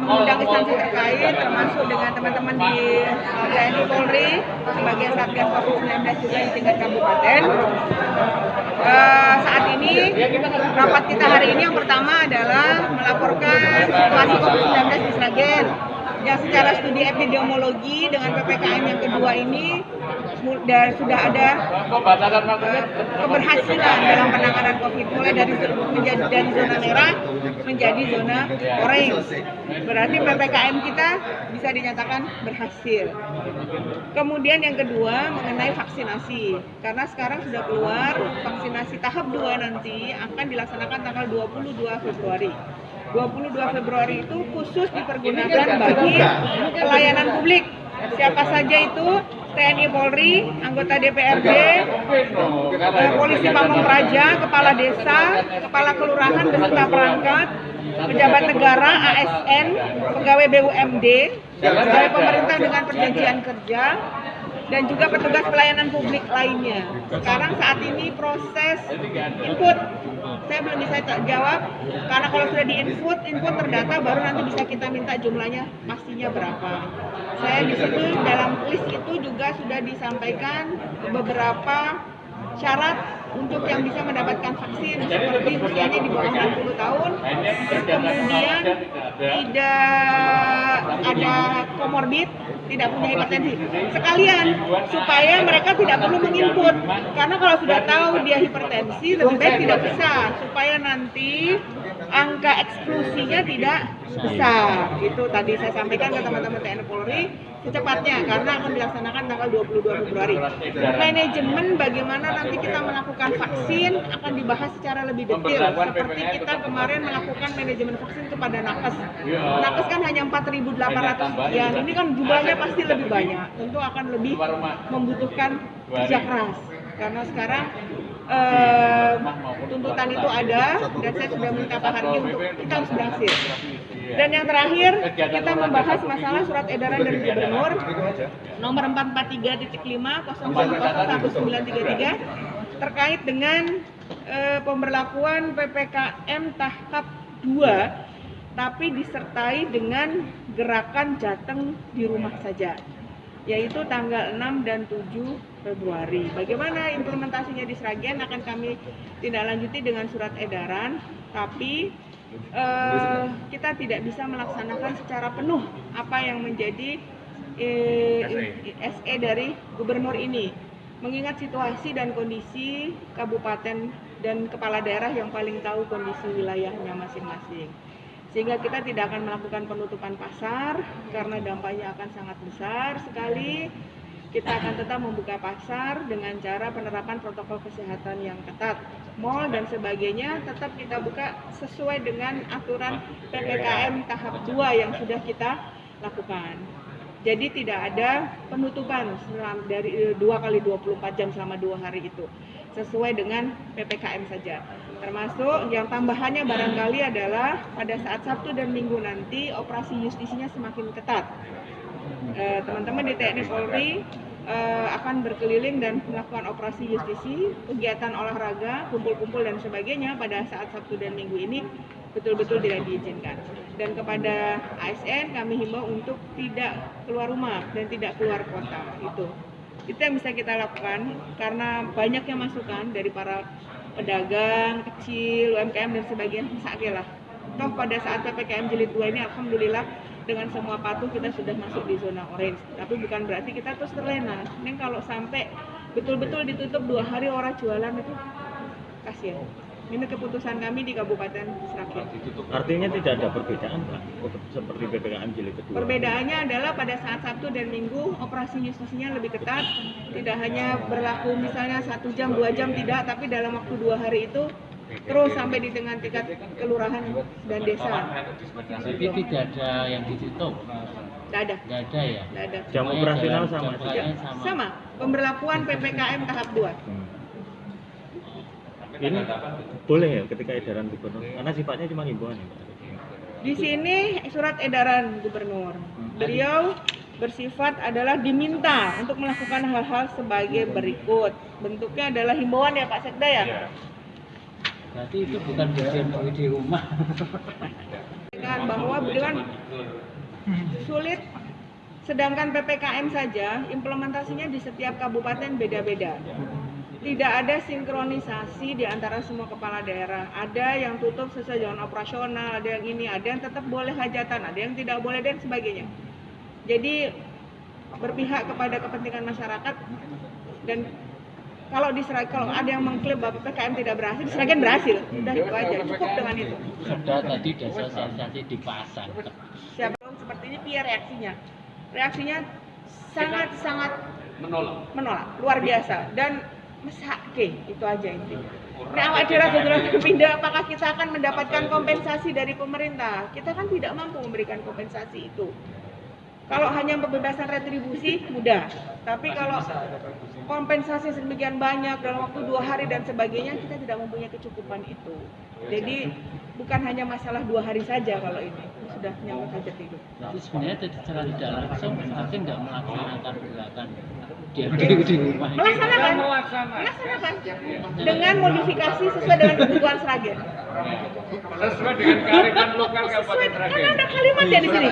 mengundang instansi terkait termasuk dengan teman-teman di TNI Polri sebagai Satgas COVID-19 juga di tingkat kabupaten. Saat ini rapat kita hari ini yang pertama adalah melaporkan situasi COVID-19 di Sragen yang secara studi epidemiologi dengan PPKM yang kedua ini sudah ada keberhasilan dalam penanganan COVID, mulai dari zona merah menjadi zona orange. Berarti PPKM kita bisa dinyatakan berhasil. Kemudian yang kedua mengenai vaksinasi, karena sekarang sudah keluar vaksinasi tahap 2 nanti akan dilaksanakan tanggal 22 Februari. 22 Februari itu khusus dipergunakan bagi pelayanan publik. Siapa saja itu? TNI Polri, anggota DPRD, polisi Pamong Praja, kepala desa, kepala kelurahan beserta perangkat, pejabat negara, ASN, pegawai BUMD, pegawai pemerintah dengan perjanjian kerja, dan juga petugas pelayanan publik lainnya. Sekarang saat ini proses input, saya belum bisa jawab, karena kalau sudah input terdata baru nanti bisa kita minta jumlahnya pastinya berapa. Saya di situ dalam list itu juga sudah disampaikan beberapa syarat untuk yang bisa mendapatkan vaksin, seperti usianya di bawah 60 tahun, terus kemudian tidak ada komorbid, tidak punya hipertensi. Sekalian supaya mereka tidak perlu menginput, karena kalau sudah tahu dia hipertensi lebih baik tidak bisa, supaya nanti angka eksklusinya tidak besar. Itu tadi saya sampaikan ke teman-teman TNI Polri secepatnya, karena akan dilaksanakan tanggal 22 Februari. Manajemen bagaimana nanti kita melakukan vaksin akan dibahas secara lebih detail, seperti kita kemarin melakukan manajemen vaksin kepada nakes. Nakes kan hanya 4.800 sekian, ini kan jumlahnya pasti lebih banyak, tentu akan lebih membutuhkan kerja keras, karena sekarang tuntutan itu ada dan saya sudah minta Pak Hargi untuk kita harus berhasil. Dan yang terakhir kita membahas masalah surat edaran dari Gubernur nomor 443.5001933 terkait dengan pemberlakuan PPKM tahap 2 tapi disertai dengan gerakan Jateng di rumah saja, yaitu tanggal 6 dan 7 Februari. Bagaimana implementasinya di Sragen akan kami tindak lanjuti dengan surat edaran, tapi kita tidak bisa melaksanakan secara penuh apa yang menjadi SE dari Gubernur ini, mengingat situasi dan kondisi kabupaten dan kepala daerah yang paling tahu kondisi wilayahnya masing-masing. Sehingga kita tidak akan melakukan penutupan pasar karena dampaknya akan sangat besar sekali. Kita akan tetap membuka pasar dengan cara penerapan protokol kesehatan yang ketat. Mal dan sebagainya tetap kita buka sesuai dengan aturan PPKM tahap 2 yang sudah kita lakukan. Jadi tidak ada penutupan dari 2 kali 24 jam selama 2 hari itu. Sesuai dengan PPKM saja. Termasuk yang tambahannya barangkali adalah pada saat Sabtu dan Minggu nanti operasi justisinya semakin ketat. Teman-teman di TNI Polri akan berkeliling dan melakukan operasi justisi, kegiatan olahraga, kumpul-kumpul dan sebagainya pada saat Sabtu dan Minggu ini betul-betul tidak diizinkan. Dan kepada ASN kami himbau untuk tidak keluar rumah dan tidak keluar kota. Itu yang bisa kita lakukan karena banyaknya masukan dari para pedagang kecil, UMKM dan sebagainya. Saatnya lah. Toh pada saat PPKM jilid 2 ini alhamdulillah dengan semua patuh kita sudah masuk di zona orange. Tapi bukan berarti kita terus terlena. Ini kalau sampai betul-betul ditutup 2 hari orang jualan itu kasihan. Ini keputusan kami di Kabupaten Sragen. Artinya tidak ada perbedaan, Pak, seperti PPKM jilid kedua. Perbedaannya adalah pada saat Sabtu dan Minggu operasi justisinya lebih ketat. Tidak hanya berlaku misalnya 1 jam, 2 jam, tidak, tapi dalam waktu 2 hari itu terus sampai di tingkat kelurahan dan desa. Tapi tidak ada yang ditutup. Tidak ada. Tidak ada ya. Tidak ada. Jam operasional sama. Sama. Pemberlakuan PPKM tahap 2. Ini boleh ya ketika edaran Gubernur, karena sifatnya cuma himbauan ya, Pak. Di sini surat edaran Gubernur. Beliau bersifat adalah diminta untuk melakukan hal-hal sebagai berikut. Bentuknya adalah himbauan ya Pak Sekda ya? Berarti itu bukan berdiam diri di rumah. bahwa dengan sulit, sedangkan PPKM saja implementasinya di setiap kabupaten beda-beda. Tidak ada sinkronisasi di antara semua kepala daerah. Ada yang tutup sesuai dengan operasional, ada yang ini, ada yang tetap boleh hajatan, ada yang tidak boleh dan sebagainya. Jadi berpihak kepada kepentingan masyarakat, dan kalau ada yang mengklaim bahwa PPKM tidak berhasil, diserahkan berhasil. Udah itu aja, cukup dengan itu. Sudah tadi ada sosialisasi dipasang. Siapa seperti ini, piye reaksinya? Reaksinya sangat menolak, luar biasa, dan mesake, itu aja intinya. Nah, awak daerah pindah, apakah kita akan mendapatkan kompensasi dari pemerintah? Kita kan tidak mampu memberikan kompensasi itu. Kalau hanya pembebasan retribusi mudah, tapi kalau kompensasi sedemikian banyak dalam waktu 2 hari dan sebagainya, kita tidak mempunyai kecukupan itu. Jadi bukan hanya masalah 2 hari saja kalau ini sudah nyampe hajat hidup. Jadi sebenarnya secara tidak langsung masing nggak melaksanakan gerakan di rumah. Melaksanakan dengan modifikasi sesuai dengan kebutuhan Sragen. Sesuai dengan kearifan lokal Kabupaten Sragen. Karena ada kalimatnya di sini.